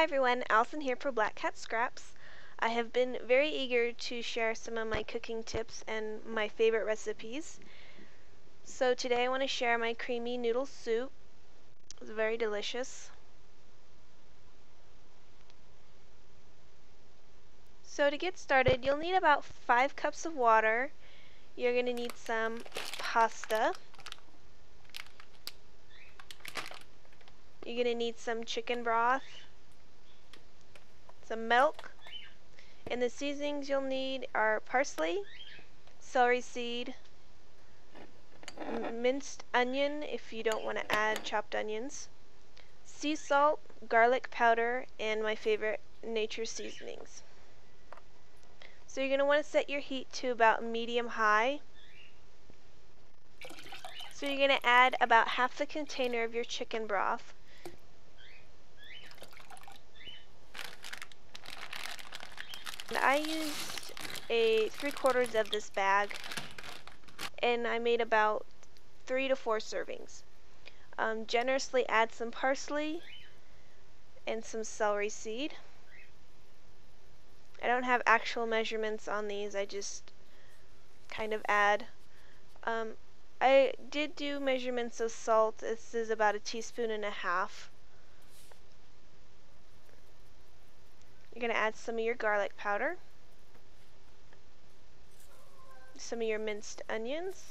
Hi everyone, Allison here for BlackCatScraps. I have been very eager to share some of my cooking tips and my favorite recipes. So today I want to share my creamy noodle soup. It's very delicious. So to get started, you'll need about 5 cups of water. You're going to need some pasta. You're going to need some chicken broth, some milk, and the seasonings you'll need are parsley, celery seed, minced onion if you don't want to add chopped onions, sea salt, garlic powder, and my favorite, nature seasonings. So you're going to want to set your heat to about medium-high. So you're going to add about half the container of your chicken broth. And I used 3/4 of this bag, and I made about 3 to 4 servings. Generously add some parsley and some celery seed. I don't have actual measurements on these, I just kind of add. I did do measurements of salt. This is about 1.5 teaspoons. You're going to add some of your garlic powder, some of your minced onions,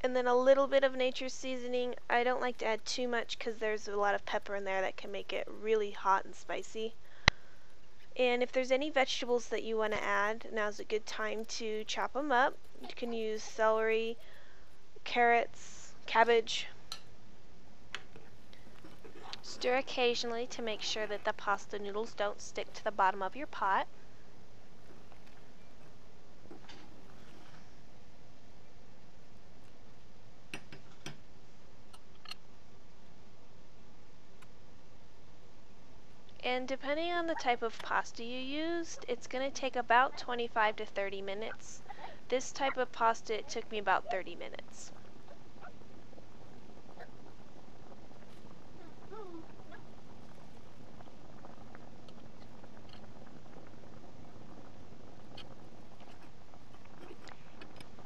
and then a little bit of nature seasoning. I don't like to add too much because there's a lot of pepper in there that can make it really hot and spicy. And if there's any vegetables that you want to add, now's a good time to chop them up. You can use celery, carrots, cabbage. Stir occasionally to make sure that the pasta noodles don't stick to the bottom of your pot. And depending on the type of pasta you used, it's going to take about 25 to 30 minutes. This type of pasta, it took me about 30 minutes.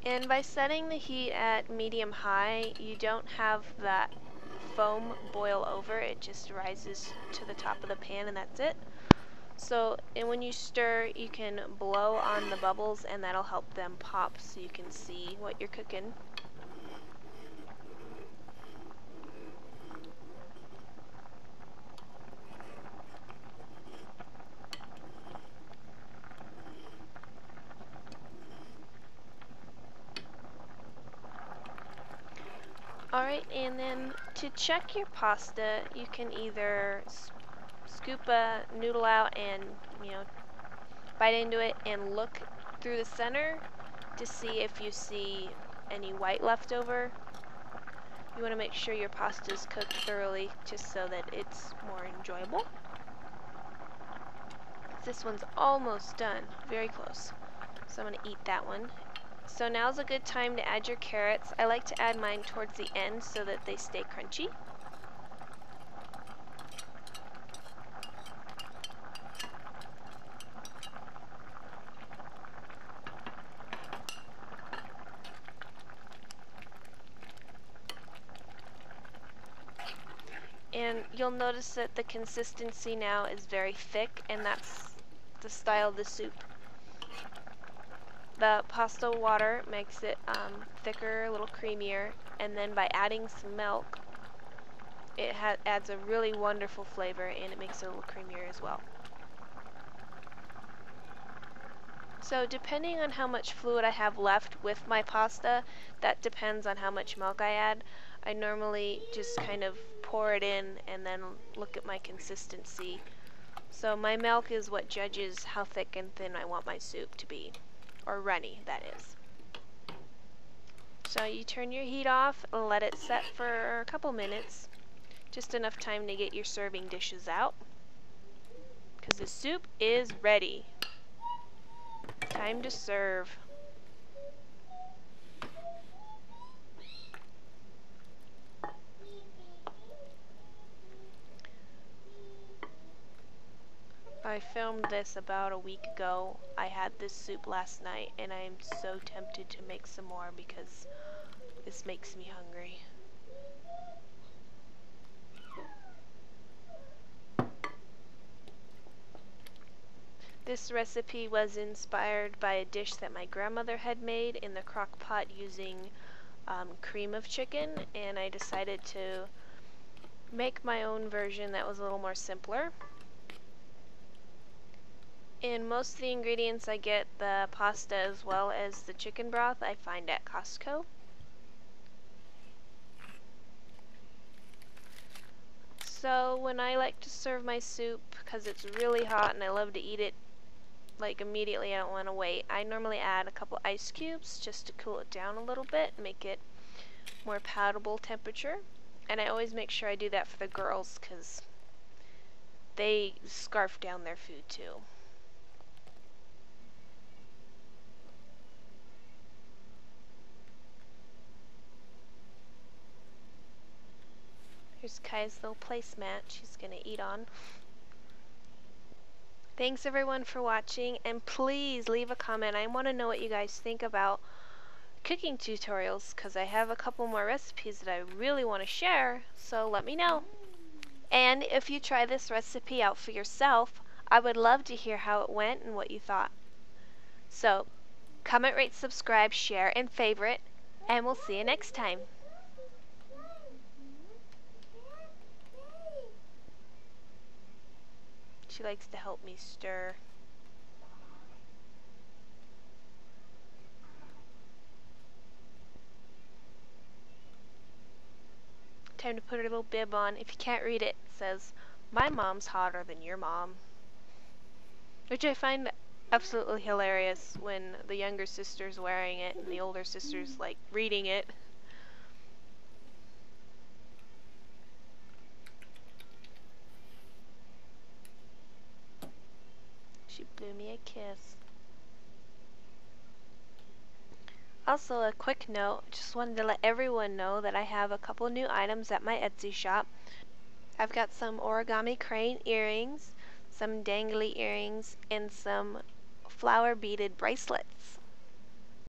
And by setting the heat at medium-high, you don't have that foam boil over. It just rises to the top of the pan and that's it. So, and when you stir, you can blow on the bubbles and that'll help them pop so you can see what you're cooking. Alright, and then to check your pasta, you can either scoop a noodle out and, bite into it and look through the center to see if you see any white left over. You want to make sure your pasta is cooked thoroughly just so that it's more enjoyable. This one's almost done, very close. So I'm going to eat that one. So now's a good time to add your carrots. I like to add mine towards the end so that they stay crunchy. And you'll notice that the consistency now is very thick, and that's the style of the soup. The pasta water makes it thicker, a little creamier, and then by adding some milk, it adds a really wonderful flavor and it makes it a little creamier as well. So depending on how much fluid I have left with my pasta, that depends on how much milk I add. I normally just kind of pour it in and then look at my consistency. So my milk is what judges how thick and thin I want my soup to be. Or runny, that is. So you turn your heat off and let it set for a couple minutes. Just enough time to get your serving dishes out. Because the soup is ready. Time to serve. filmed this about a week ago. I had this soup last night and I am so tempted to make some more because this makes me hungry. This recipe was inspired by a dish that my grandmother had made in the crock pot using cream of chicken, and I decided to make my own version that was a little more simpler. And most of the ingredients I get the pasta as well as the chicken broth I find at Costco. So when I like to serve my soup, because it's really hot and I love to eat it like immediately, I don't want to wait, I normally add a couple ice cubes just to cool it down a little bit, make it more palatable temperature. And I always make sure I do that for the girls because they scarf down their food too. Here's Kai's little placemat she's gonna eat on. Thanks everyone for watching, and please leave a comment. I want to know what you guys think about cooking tutorials because I have a couple more recipes that I really want to share, so let me know. And if you try this recipe out for yourself, I would love to hear how it went and what you thought. So comment, rate, subscribe, share, and favorite, and we'll see you next time. She likes to help me stir. Time to put her little bib on. If you can't read it, it says, "My mom's hotter than your mom." Which I find absolutely hilarious when the younger sister's wearing it and the older sister's like reading it. She blew me a kiss. Also, a quick note, just wanted to let everyone know that I have a couple new items at my Etsy shop. I've got some origami crane earrings, some dangly earrings, and some flower beaded bracelets.